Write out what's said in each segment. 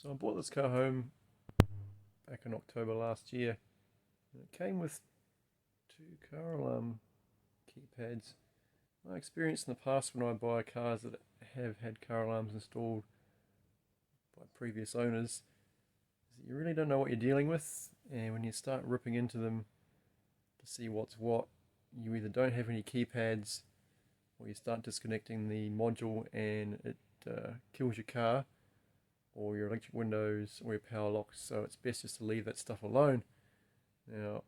So I bought this car home back in October last year. It came with two car alarm keypads. My experience in the past when I buy cars that have had car alarms installed by previous owners is that you really don't know what you're dealing with, and when you start ripping into them to see what's what, you either don't have any keypads or you start disconnecting the module and it kills your car or your electric windows or your power locks, so it's best just to leave that stuff alone. Now,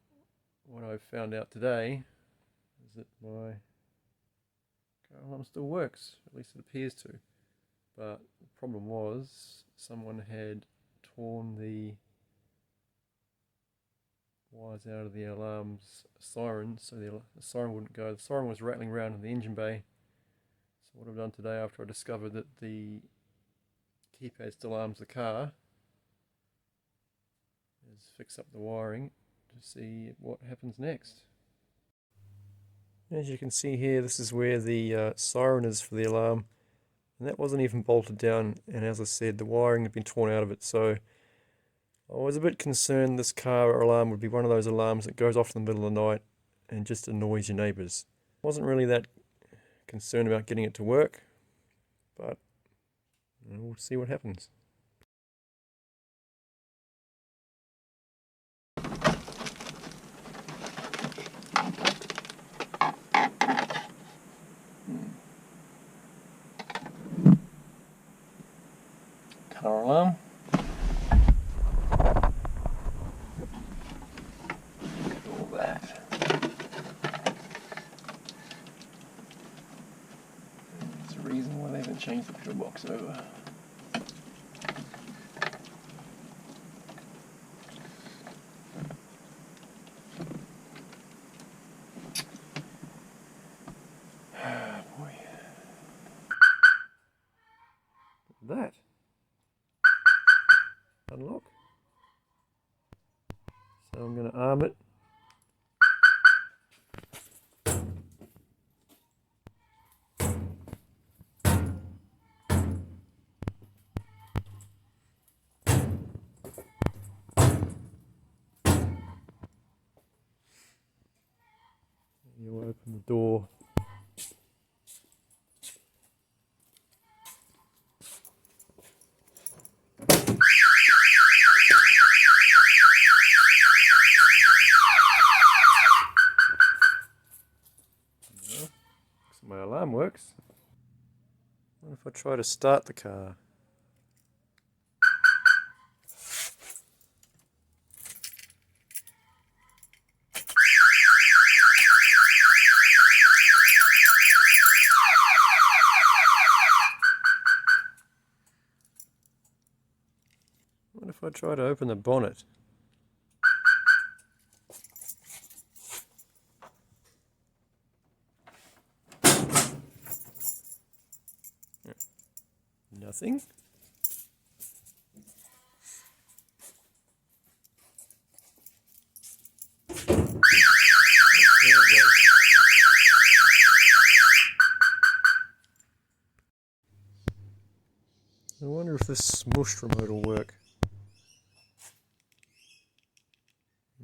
what I've found out today is that my car alarm still works, at least it appears to, but the problem was someone had torn the wires out of the alarm's siren, so the siren wouldn't go. The siren was rattling around in the engine bay. So what I've done today, after I discovered that the keypad still arms the car, is fix up the wiring to see what happens next. As you can see here, this is where the siren is for the alarm, and that wasn't even bolted down, and as I said, the wiring had been torn out of it, so I was a bit concerned this car alarm would be one of those alarms that goes off in the middle of the night and just annoys your neighbours. I wasn't really that concerned about getting it to work, but we'll see what happens. Car alarm. All that. There's a reason why they haven't changed the pillbox over. Boy. That. Unlock. So I'm going to arm it. You'll open the door. So my alarm works. What if I try to start the car? What if I try to open the bonnet? Nothing. There it goes. I wonder if this smushed remote will work.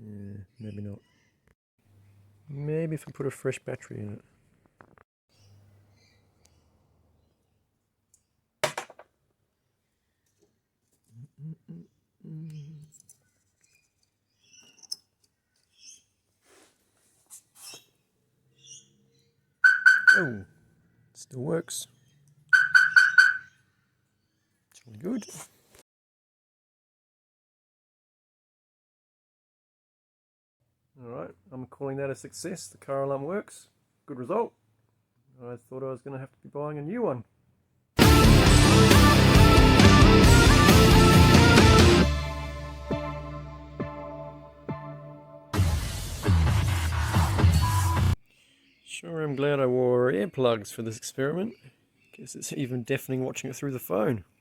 Yeah, maybe not. Maybe if I put a fresh battery in it. Oh, still works. It's really good. Alright, I'm calling that a success. The car alarm works. Good result. I thought I was going to have to be buying a new one. Sure, I'm glad I wore earplugs for this experiment. Guess it's even deafening watching it through the phone.